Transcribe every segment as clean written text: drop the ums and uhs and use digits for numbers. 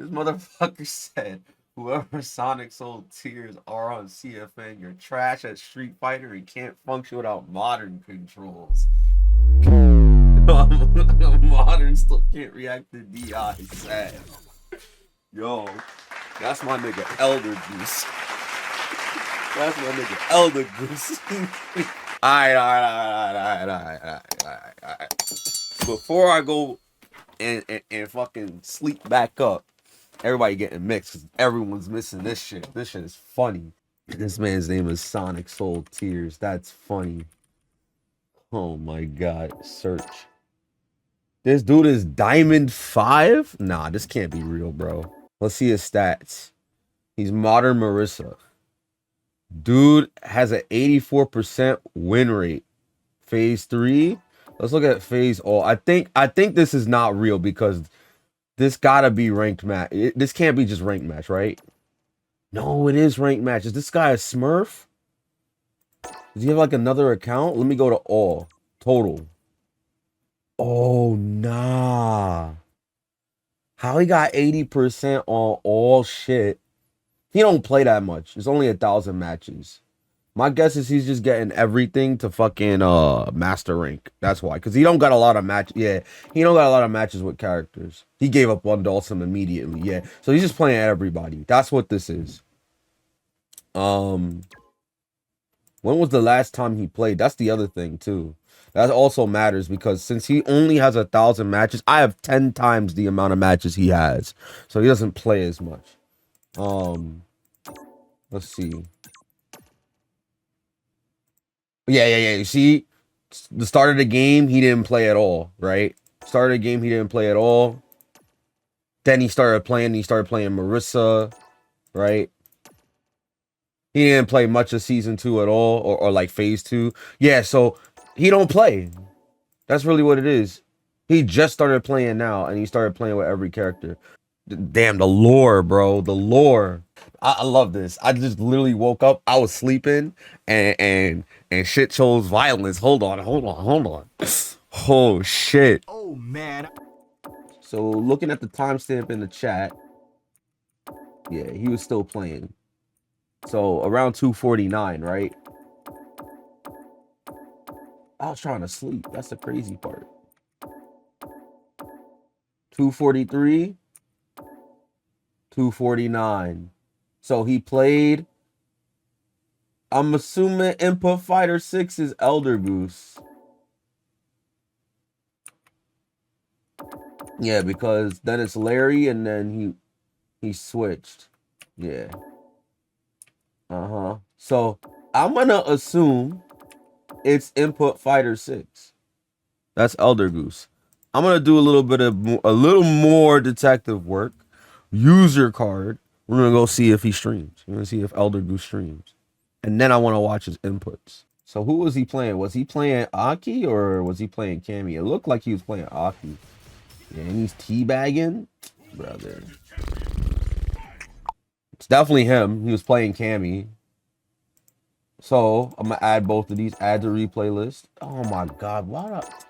This motherfucker said, whoever SonicSol tiers are on CFN, you're trash at Street Fighter and can't function without modern controls. Modern still can't react to DI. Sad. Yo, that's my nigga Elder Goose. That's my nigga Elder Goose. Alright. Before I go and fucking sleep back up, everybody getting mixed because everyone's missing this shit. This shit is funny. This man's name is SonicSol Tears. That's funny. Oh my god. Search. This dude is Diamond 5? Nah, this can't be real, bro. Let's see his stats. He's Modern Marissa. Dude has an 84% win rate. Phase 3. Let's look at phase all. I think this is not real because this gotta be ranked match. This can't be just ranked match, right? No, it is ranked match. Is this guy a Smurf? Does he have like another account? Let me go to all. Total. Oh, nah. How he got 80% on all shit? He don't play that much. It's only 1,000 matches. My guess is he's just getting everything to fucking master rank. That's why. Because he don't got a lot of matches. Yeah, he don't got a lot of matches with characters. He gave up one Dawson immediately. Yeah. So he's just playing everybody. That's what this is. When was the last time he played? That's the other thing too. That also matters because since he only has 1,000 matches, I have 10 times the amount of matches he has. So he doesn't play as much. Let's see. Yeah. You see, the start of the game, he didn't play at all, right? Start of the game, he didn't play at all. Then he started playing Marissa, right? He didn't play much of season 2 at all, or like phase 2. Yeah, so he don't play. That's really what it is. He just started playing now, and he started playing with every character. Damn, the lore, bro. The lore. I love this. I just literally woke up. I was sleeping, and shit chose violence. Hold on. Oh shit. Oh man. So looking at the timestamp in the chat, yeah, he was still playing. So around 2:49, right? I was trying to sleep. That's the crazy part. 2:43, 2:49. So he played. I'm assuming Input Fighter 6 is Elder Goose. Yeah, because then it's Larry and then he switched. Yeah. Uh-huh. So I'm gonna assume it's Input Fighter 6. That's Elder Goose. I'm gonna do a little more detective work. User card. We're gonna go see if he streams. We're gonna see if Elder Goose streams. And then I want to watch his inputs. So who was he playing? Was he playing Aki or was he playing Cammy? It looked like he was playing Aki. Yeah, and he's teabagging? Brother. It's definitely him. He was playing Cammy. So I'm gonna add both of these. Add to replay list. Oh my god, what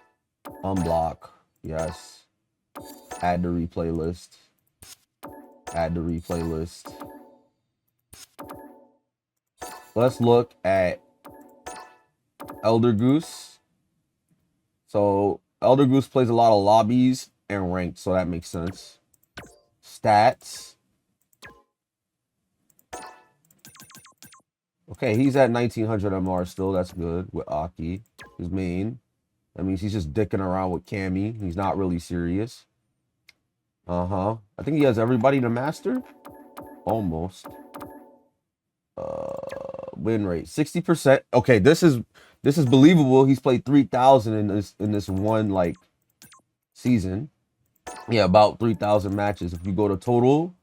unblock. Yes. Add to replay list. Add to replay list. Let's look at Elder Goose. So Elder Goose plays a lot of lobbies and ranked, so that makes sense. Stats. Okay, he's at 1900 MR still. That's good with Aki, his main. That means he's just dicking around with Cammy. He's not really serious. I think he has everybody to master. Almost. Win rate 60%. Okay, this is believable. He's played 3,000 in this one like season. Yeah, about 3,000 matches. If you go to total,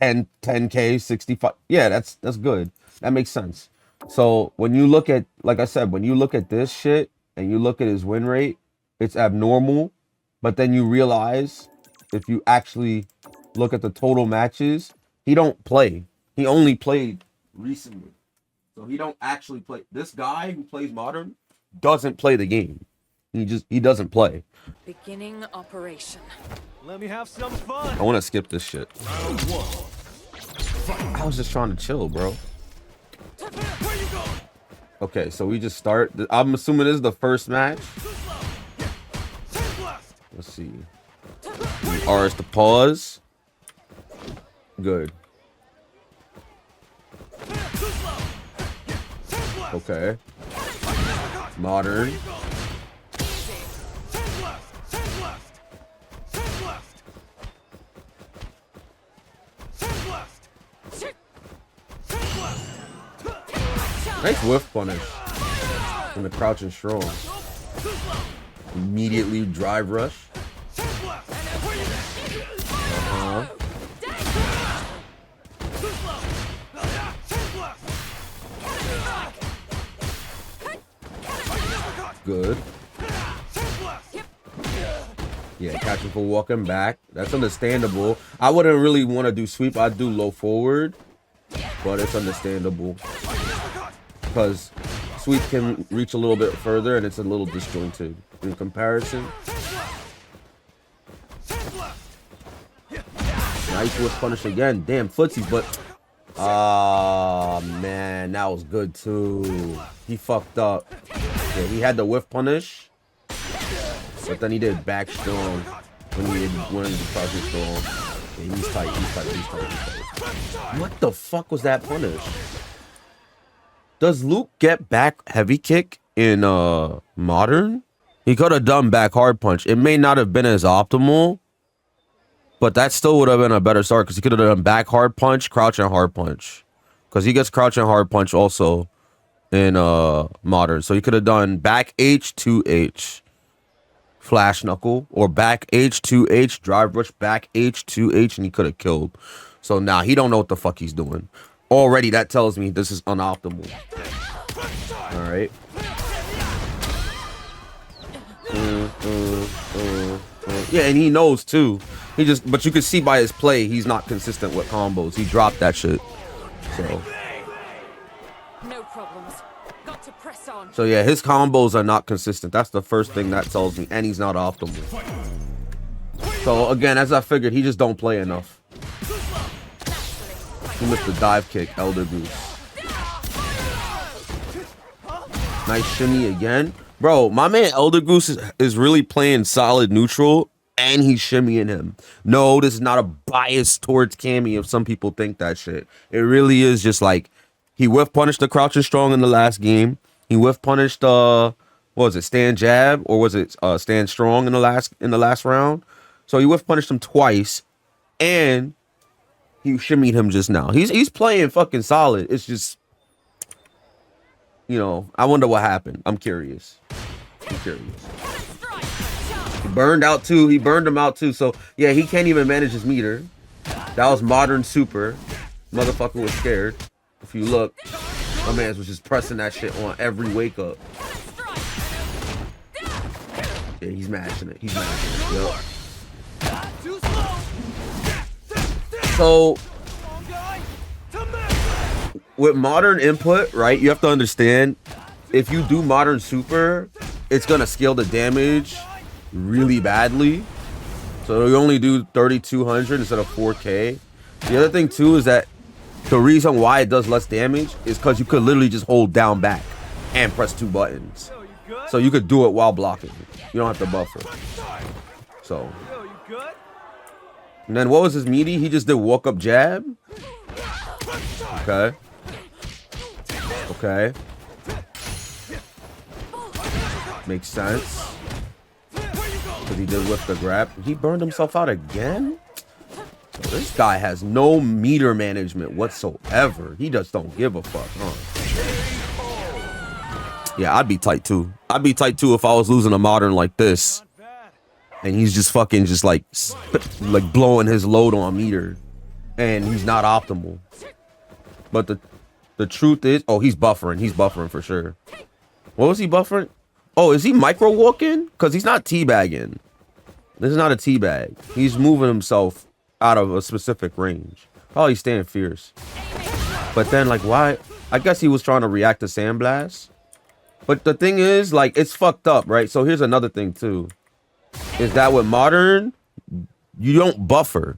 10K, 65. Yeah, that's good. That makes sense. So when you look at, like I said, when you look at this shit and you look at his win rate, it's abnormal. But then you realize if you actually look at the total matches, he don't play. He only played recently. So he don't actually play. This guy who plays modern doesn't play the game. He doesn't play. Beginning operation. Let me have some fun. I want to skip this shit. I was just trying to chill, bro. Okay, so we just start. I'm assuming this is the first match. Let's see. R is to pause. Good. Okay. Modern. Nice whiff punish. And the crouching strong. Immediately drive rush. Good. Yeah, catching for walking back. That's understandable. I wouldn't really want to do sweep. I'd do low forward. But it's understandable. Because sweep can reach a little bit further and it's a little disjointed in comparison. Nice whiff punish again. Damn footsies, but man, that was good too. He fucked up. Yeah, he had the whiff punish, but then he did back strong when he wanted to crouching strong. Yeah, he's tight. What the fuck was that punish? Does Luke get back heavy kick in modern? He could have done back hard punch. It may not have been as optimal, but that still would have been a better start because he could have done back hard punch, crouch and hard punch. Because he gets crouch and hard punch also in modern. So he could have done back H, 2H, flash knuckle, or back H, 2H, drive rush, back H, 2H, and he could have killed. So now he don't know what the fuck he's doing. Already that tells me this is unoptimal. All right. Yeah, and he knows too. But you can see by his play, he's not consistent with combos. He dropped that shit. So. No problems. Got to press on. So yeah, his combos are not consistent. That's the first thing that tells me, and he's not optimal. So again, as I figured, he just don't play enough. He missed the dive kick, Elder Goose. Nice shimmy again. Bro, my man Elder Goose is really playing solid neutral, and he's shimmying him. No, this is not a bias towards Cammy if some people think that shit. It really is just like, he whiff punished the crouching strong in the last game. He whiff punished, what was it, stand jab? Or was it stand strong in the last round? So he whiff punished him twice, and he shimmied him just now. He's playing fucking solid. It's just, you know, I wonder what happened. I'm curious. He burned out too. He burned him out too. So yeah, he can't even manage his meter. That was modern super. Motherfucker was scared. If you look, my man was just pressing that shit on every wake up. Yeah, he's mashing it. He's mashing it. Yep. So with modern input, right, you have to understand, if you do modern super, it's gonna scale the damage really badly. So you only do 3200 instead of 4K. The other thing too is that the reason why it does less damage is because you could literally just hold down back and press 2 buttons. So you could do it while blocking. You don't have to buffer. So. And then what was his meaty? He just did walk up jab. Okay. Okay. Makes sense. Because he did whip the grab. He burned himself out again? So this guy has no meter management whatsoever. He just don't give a fuck, huh? Yeah, I'd be tight too. I'd be tight too if I was losing a modern like this. And he's just fucking just like blowing his load on meter. And he's not optimal. But the truth is, oh, he's buffering. He's buffering for sure. What was he buffering? Oh, is he micro walking? Because he's not teabagging. This is not a teabag. He's moving himself out of a specific range. Probably staying fierce. But then, like, why? I guess he was trying to react to Sandblast. But the thing is, like, it's fucked up, right? So here's another thing, too. Is that with modern, you don't buffer,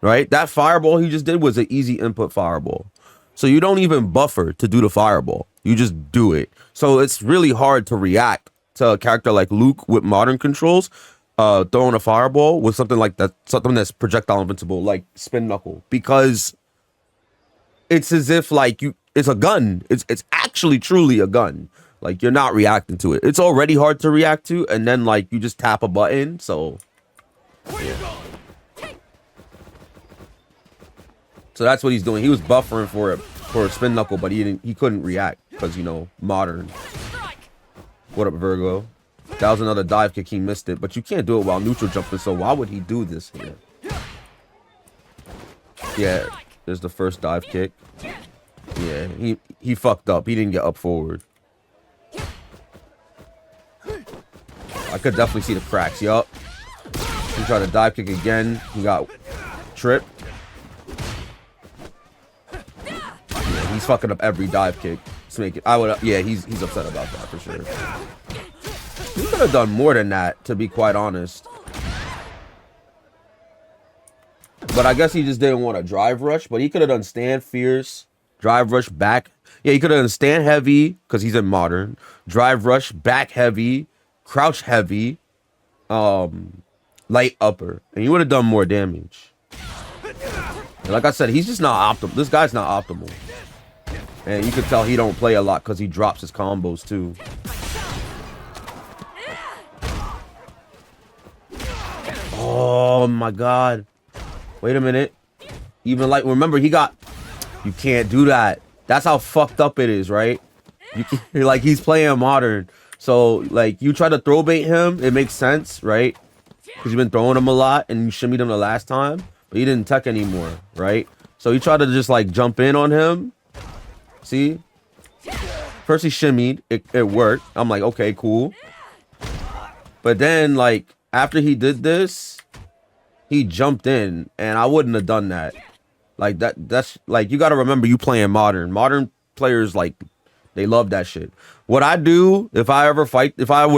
right? That fireball he just did was an easy input fireball. So you don't even buffer to do the fireball. You just do it. So it's really hard to react to a character like Luke with modern controls, throwing a fireball with something like that, something that's projectile invincible, like spin knuckle, because it's as if like it's a gun. It's actually truly a gun. Like you're not reacting to it. It's already hard to react to, and then like you just tap a button. So yeah. So that's what he's doing. He was buffering for a spin knuckle, but he couldn't react because, you know, modern. What up, Virgo? That was another dive kick. He missed it, but you can't do it while neutral jumping. So why would he do this here? Yeah, there's the first dive kick. Yeah, he fucked up. He didn't get up forward. I could definitely see the cracks. Yup. He tried to dive kick again. He got tripped. Yeah, he's fucking up every dive kick. Let's make it. Yeah, he's upset about that for sure. He could have done more than that, to be quite honest. But I guess he just didn't want to drive rush. But he could have done stand fierce, drive rush back. Yeah, he could have done stand heavy because he's in modern. Drive rush back heavy, crouch heavy, light upper, and you would have done more damage. And like I said, he's just not optimal. This guy's not optimal, and you can tell he don't play a lot because he drops his combos too. Oh my god! Wait a minute. Even like, remember he got. You can't do that. That's how fucked up it is, right? You're like, he's playing modern. So, like, you try to throw bait him, it makes sense, right? Because you've been throwing him a lot, and you shimmied him the last time, but he didn't tech anymore, right? So you try to just, like, jump in on him. See? First he shimmied, it worked. I'm like, okay, cool. But then, like, after he did this, he jumped in, and I wouldn't have done that. Like, that's, like, you got to remember you playing modern. Modern players, like, they love that shit. What I do if I were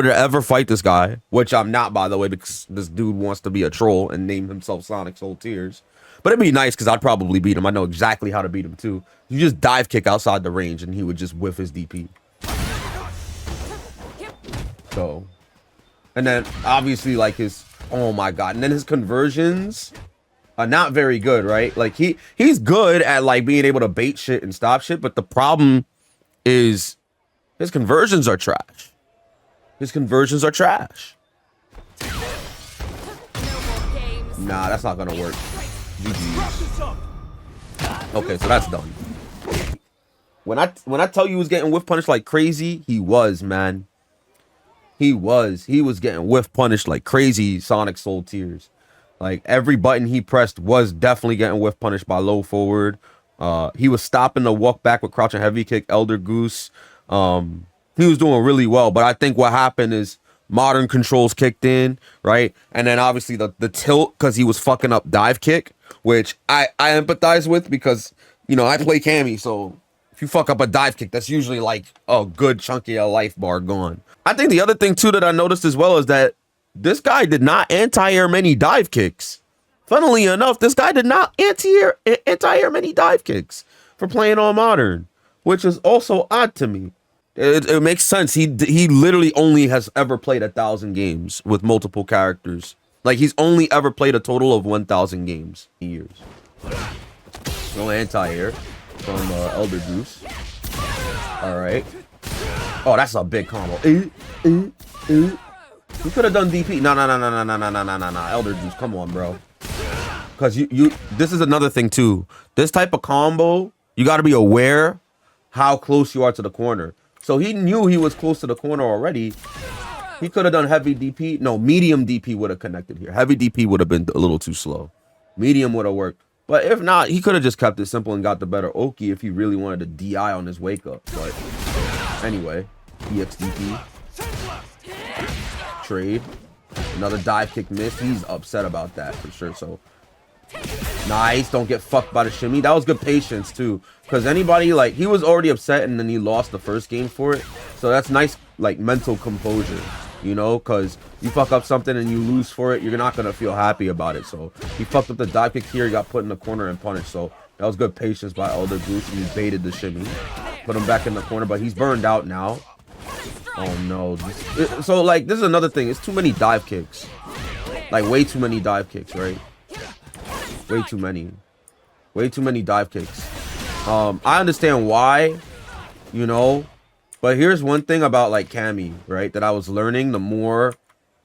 to ever fight this guy, which I'm not, by the way, because this dude wants to be a troll and name himself SonicSol Tears. But it'd be nice because I'd probably beat him. I know exactly how to beat him too. You just dive kick outside the range and he would just whiff his DP. So, and then obviously like his, oh my god, and then his conversions are not very good, right? Like he's good at like being able to bait shit and stop shit, but the problem is his conversions are trash. His conversions are trash. Nah, that's not gonna work. GG. Okay, so that's done. When I tell you he was getting whiff punished like crazy, he was, man. He was getting whiff punished like crazy. SonicSol Tears. Like every button he pressed was definitely getting whiff punished by low forward. He was stopping the walk back with crouch and heavy kick, Elder Goose. He was doing really well, but I think what happened is modern controls kicked in, right? And then obviously the tilt, because he was fucking up dive kick, which I empathize with because, you know, I play Cammy, so if you fuck up a dive kick, that's usually like a good chunk of your life bar gone. I think the other thing too that I noticed as well is that this guy did not anti-air many dive kicks. Funnily enough, this guy did not anti-air many dive kicks for playing on modern, which is also odd to me. It makes sense. He literally only has ever played 1,000 games with multiple characters. Like he's only ever played a total of 1,000 games in years. No anti-air from Elder Goose. All right. Oh, that's a big combo. You could have done DP. No. Elder Goose, come on, bro. Because you this is another thing too. This type of combo, you got to be aware how close you are to the corner. So he knew he was close to the corner already. He could have done heavy DP. No, medium DP would have connected here. Heavy DP would have been a little too slow. Medium would have worked. But if not, he could have just kept it simple and got the better Oki if he really wanted to DI on his wake up. But anyway, EXDP. Trade. Another dive kick missed. He's upset about that for sure. So nice. Don't get fucked by the shimmy. That was good patience too. Because anybody, like, he was already upset and then he lost the first game for it. So that's nice, like, mental composure. you know, because you fuck up something and you lose for it, you're not gonna feel happy about it. So he fucked up the dive kick here, he got put in the corner and punished. So that was good patience by Elder Goose, and he baited the shimmy, put him back in the corner, but he's burned out now. Oh no. So like, this is another thing, it's too many dive kicks, like way too many dive kicks, right? Way too many dive kicks. I understand why, you know, but here's one thing about like Cammy, right, that I was learning the more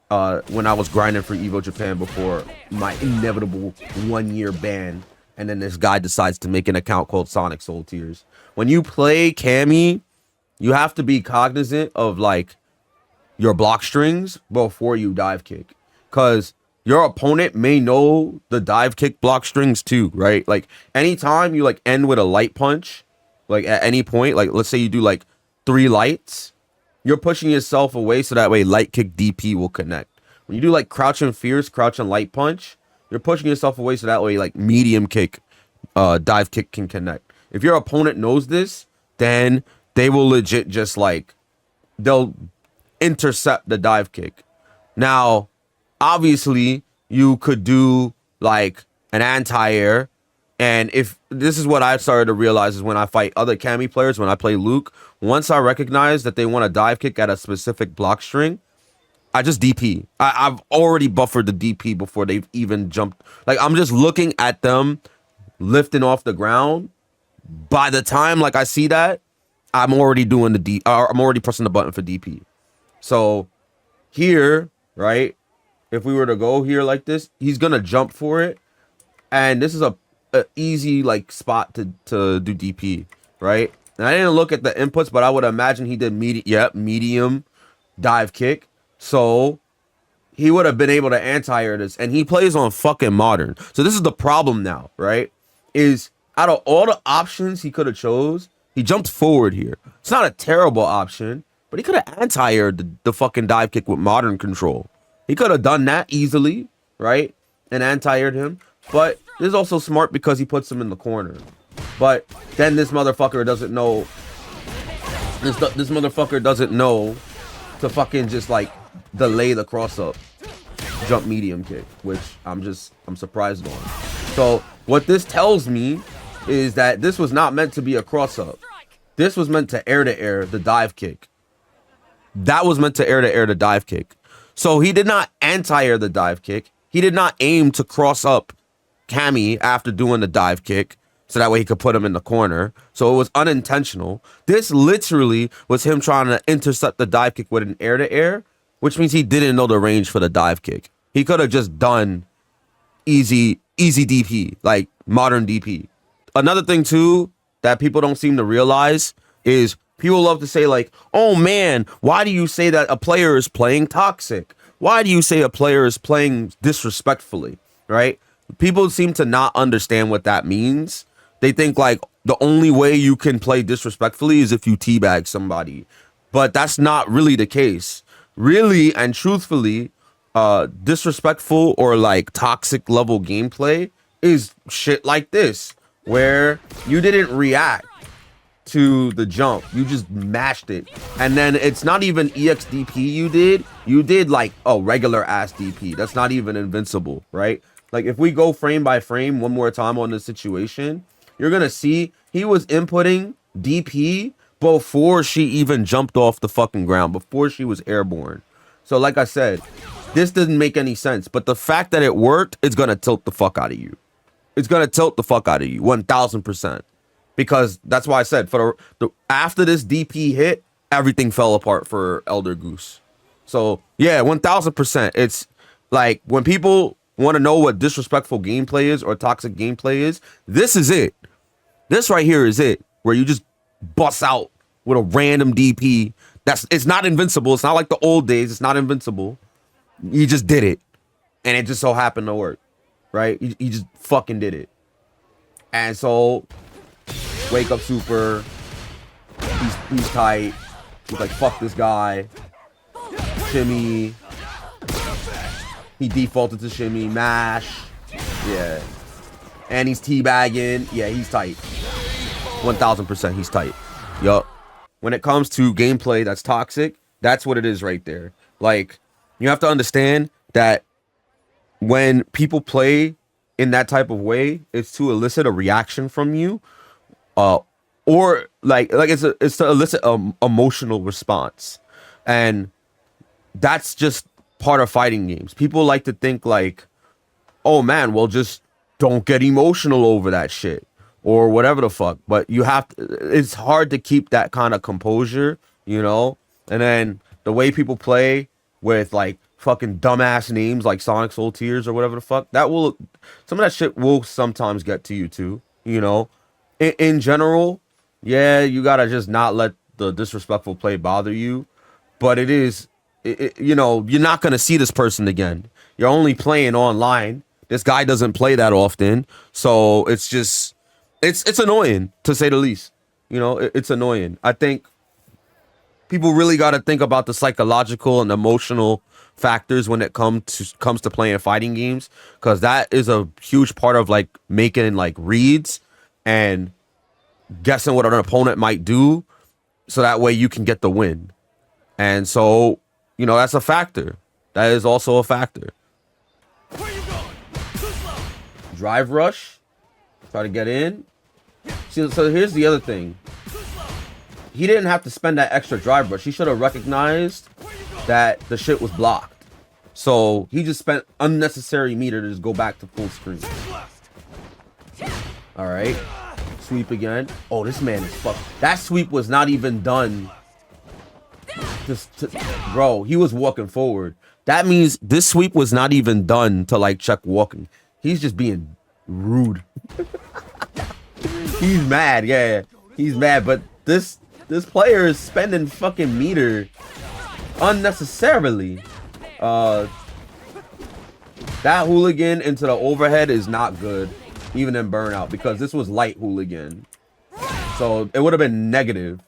when I was grinding for Evo Japan before my inevitable 1-year ban, and then this guy decides to make an account called SonicSol Tears. When you play Cammy, you have to be cognizant of like your block strings before you dive kick, because your opponent may know the dive kick block strings too, right? Like anytime you like end with a light punch, like at any point, like let's say you do like 3 lights, you're pushing yourself away so that way light kick DP will connect. When you do like crouch and fierce, crouch and light punch, you're pushing yourself away so that way like medium kick, dive kick can connect. If your opponent knows this, then they will legit just like, they'll intercept the dive kick. Now, obviously, you could do like an anti-air, and if this is what I've started to realize is when I fight other Cammy players, when I play Luke, once I recognize that they want to dive kick at a specific block string, I just DP. I've already buffered the DP before they've even jumped. Like, I'm just looking at them lifting off the ground. By the time like I see that, I'm already doing the I'm already pressing the button for DP. So here, right, if we were to go here like this, he's gonna jump for it, and this is a easy like spot to do DP, right? And I didn't look at the inputs, but I would imagine he did medium dive kick, so he would have been able to anti-air this, and he plays on fucking modern. So this is the problem now, right? Is out of all the options he could have chose, he jumped forward here. It's not a terrible option, but he could have anti-aired the fucking dive kick with modern control. He could have done that easily, right? And anti-aired him. But this is also smart because he puts him in the corner. But then this motherfucker doesn't know. This motherfucker doesn't know to fucking just like delay the cross up jump medium kick, which I'm surprised on. So what this tells me is that this was not meant to be a cross up. This was meant to air the dive kick. That was meant to air the dive kick. So he did not anti-air the dive kick. He did not aim to cross up Cammy after doing the dive kick, so that way he could put him in the corner. So it was unintentional. This literally was him trying to intercept the dive kick with an air-to-air, which means he didn't know the range for the dive kick. He could have just done easy DP, like modern DP. Another thing too that people don't seem to realize is people love to say like, oh man, why do you say that a player is playing toxic? Why do you say a player is playing disrespectfully, right? People seem to not understand what that means. They think like the only way you can play disrespectfully is if you teabag somebody. But that's not really the case. Really and truthfully, disrespectful or like toxic level gameplay is shit like this, where you didn't react to the jump, you just mashed it, and then it's not even EXDP you did like a regular ass DP. That's not even invincible, right? Like if we go frame by frame one more time on this situation, you're gonna see he was inputting DP before she even jumped off the fucking ground, before she was airborne. So like I said, this doesn't make any sense, but the fact that it worked is gonna tilt the fuck out of you. It's gonna tilt the fuck out of you 1000%, because that's why I said for the after this DP hit, everything fell apart for Elder Goose. So yeah, 1000%. It's like when people want to know what disrespectful gameplay is or toxic gameplay is, this is it. This right here is it, where you just bust out with a random DP. It's not invincible. It's not like the old days. It's not invincible. You just did it, and it just so happened to work, right? You just fucking did it. And so, wake up super. He's tight. He's like, fuck this guy. Shimmy. He defaulted to shimmy. Mash. Yeah. And he's teabagging. Yeah, he's tight. 1000% he's tight. Yup. When it comes to gameplay that's toxic, that's what it is right there. Like, you have to understand that when people play in that type of way, it's to elicit a reaction from you, or it's to elicit an emotional response, and that's just part of fighting games. People like to think like, oh man, well, just don't get emotional over that shit or whatever the fuck. But you have to, it's hard to keep that kind of composure, you know? And then the way people play with like fucking dumbass names like SonicSol Tears or whatever the fuck, some of that shit will sometimes get to you too, you know? In general, yeah, you gotta just not let the disrespectful play bother you. But you know, you're not gonna see this person again. You're only playing online. This guy doesn't play that often, so it's annoying to say the least. You know, it's annoying. I think people really got to think about the psychological and emotional factors when it comes to playing fighting games, because that is a huge part of like making like reads and guessing what an opponent might do, so that way you can get the win. And so, you know, that's a factor. That is also a factor. Where you going? Too slow. Drive rush. Try to get in. See, so here's the other thing. He didn't have to spend that extra drive rush. He should have recognized that the shit was blocked. So he just spent unnecessary meter to just go back to full screen. All right. Sweep again. Oh, this man is fucked. That sweep was not even done. Bro, he was walking forward. That means this sweep was not even done to like check walking. He's just being rude. He's mad, yeah. He's mad, but this player is spending fucking meter unnecessarily. That hooligan into the overhead is not good, even in burnout, because this was light hooligan. So it would have been negative.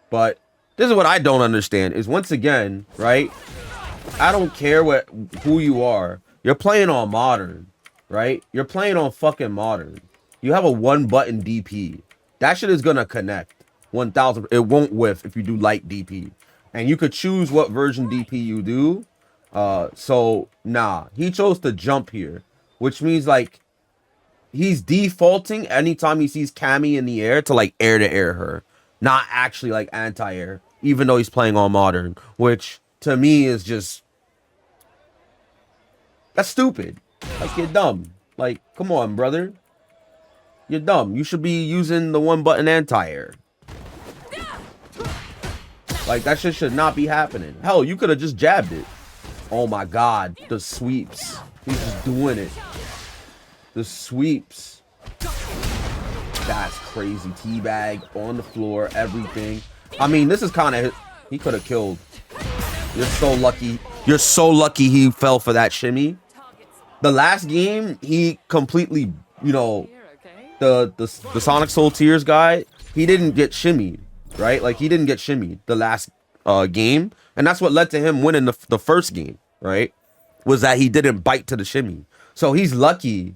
But this is what I don't understand is, once again, right? I don't care who you are. You're playing on modern, right? You're playing on fucking modern. You have a one button DP. That shit is gonna connect 1000. It won't whiff if you do light DP, and you could choose what version DP you do. So nah, he chose to jump here, which means like he's defaulting anytime he sees Cammy in the air to like air to air her, not actually like anti-air, even though he's playing on modern, which to me is just, that's stupid. Like, you're dumb. Like, come on, brother. You're dumb. You should be using the one button anti-air. Like, that shit should not be happening. Hell, you could have just jabbed it. Oh my god, the sweeps. He's just doing it. The sweeps. That's crazy. Teabag on the floor, everything. I mean, this is kind of, he could have killed. You're so lucky. You're so lucky he fell for that shimmy. The last game, he completely, you know, the SonicSol Tears guy, he didn't get shimmied, right? Like, he didn't get shimmied the last game. And that's what led to him winning the first game, right? Was that he didn't bite to the shimmy. So he's lucky,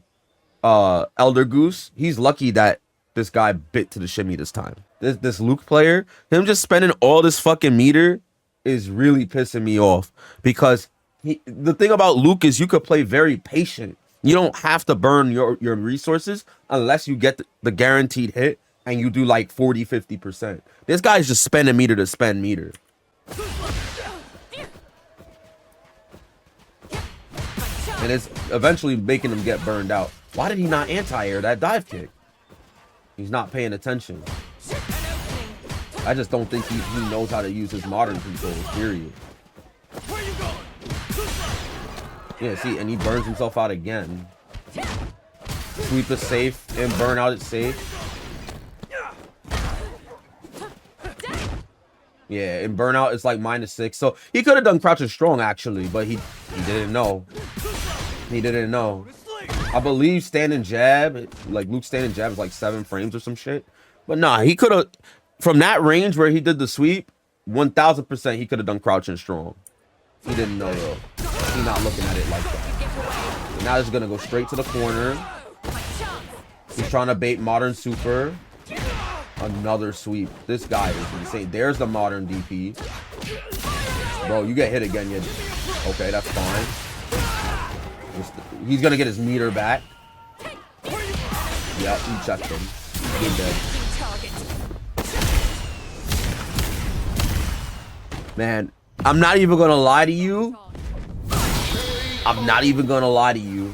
Elder Goose. He's lucky that this guy bit to the shimmy this time. This Luke player, him just spending all this fucking meter is really pissing me off, because the thing about Luke is you could play very patient. You don't have to burn your resources unless you get the guaranteed hit and you do like 40-50%. This guy's just spending meter to spend meter. And it's eventually making him get burned out. Why did he not anti-air that dive kick? He's not paying attention. I just don't think he knows how to use his modern controls, period. Yeah, see, and he burns himself out again. Sweep is safe, and burnout is safe. Yeah, and burnout is like -6. So he could have done crouching strong, actually, but he didn't know. He didn't know. I believe standing jab, like Luke's standing jab is like 7 frames or some shit. But nah, he could have, from that range where he did the sweep, 1000% he could have done crouching strong. He didn't know though. He's not looking at it like that. And now he's gonna go straight to the corner. He's trying to bait modern super. Another sweep. This guy is insane. There's the modern DP. Bro, you get hit again. Okay, that's fine. He's gonna get his meter back. Yep, he checked him. He's dead. Man, I'm not even gonna lie to you. I'm not even gonna lie to you.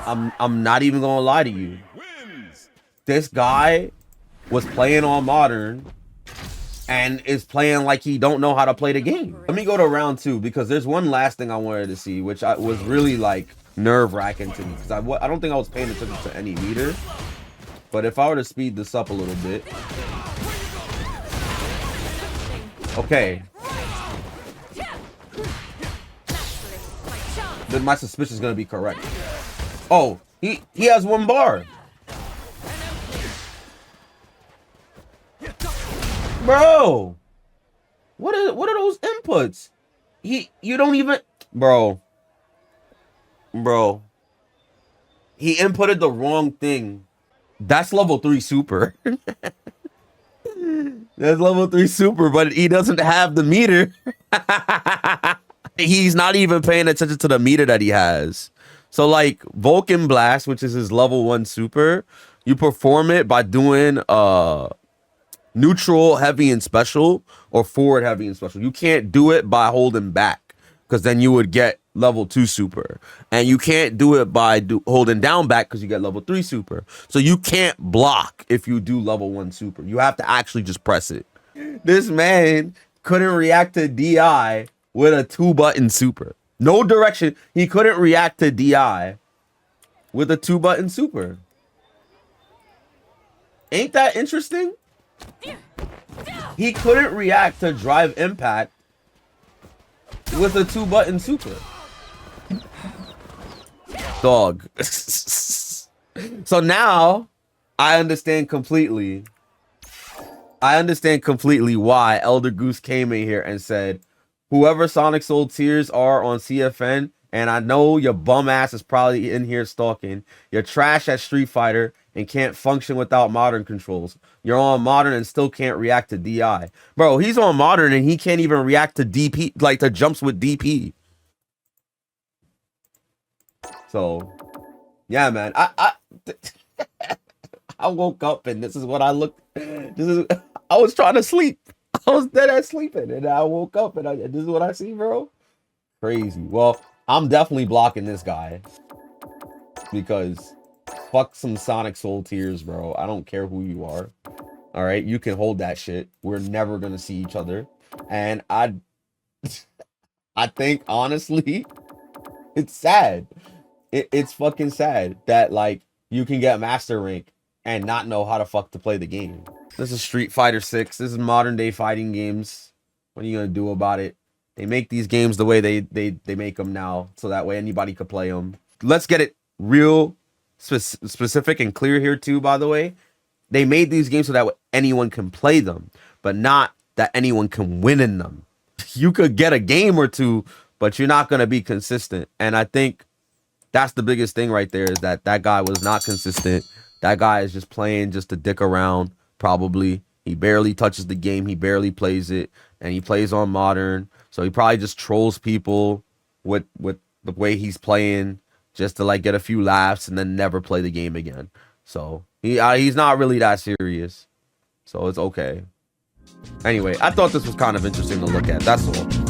I'm not even gonna lie to you. This guy was playing on modern and is playing like he don't know how to play the game. Let me go to round 2 because there's one last thing I wanted to see, which was really like nerve-wracking to me because I don't think I was paying attention to any meter. But if I were to speed this up a little bit. Okay. Then my suspicion is gonna be correct. Oh, he has 1 bar. Bro, what are those inputs? You don't even, bro. He inputted the wrong thing. That's level 3 super. That's level 3 super, but he doesn't have the meter. He's not even paying attention to the meter that he has. So like Vulcan Blast, which is his level 1 super, you perform it by doing neutral, heavy, and special, or forward, heavy, and special. You can't do it by holding back, because then you would get level 2 super. And you can't do it by holding down back, because you get level 3 super. So you can't block if you do level 1 super. You have to actually just press it. This man couldn't react to DI with a 2-button super. No direction. He couldn't react to DI with a 2-button super. Ain't that interesting? He couldn't react to drive impact with a 2-button super. Dog. So now I understand completely. Why Elder Goose came in here and said, whoever SonicSol tiers are on CFN, and I know your bum ass is probably in here stalking, you're trash at Street Fighter and can't function without modern controls. You're on modern and still can't react to DI. Bro, he's on modern and he can't even react to DP, like to jumps with DP. So, yeah, man. I woke up and this is what I looked. I was trying to sleep. I was dead at sleeping and I woke up and this is what I see, bro. Crazy. Well, I'm definitely blocking this guy because fuck some SonicSol tiers, bro. I don't care who you are. All right, you can hold that shit. We're never gonna see each other, and I think honestly, it's sad. It's fucking sad that like you can get master rank and not know how to fuck to play the game. This is Street Fighter 6. This is modern day fighting games. What are you gonna do about it? They make these games the way they make them now, so that way anybody could play them. Let's get it real specific and clear here too. By the way, they made these games so that anyone can play them, but not that anyone can win in them. You could get a game or two, but you're not gonna be consistent. And I think that's the biggest thing right there, is that guy was not consistent. That guy is just playing just to dick around. Probably he barely touches the game, he barely plays it, and he plays on modern. So he probably just trolls people with the way he's playing, just to like get a few laughs and then never play the game again. So he's not really that serious. So it's okay. Anyway, I thought this was kind of interesting to look at. That's all.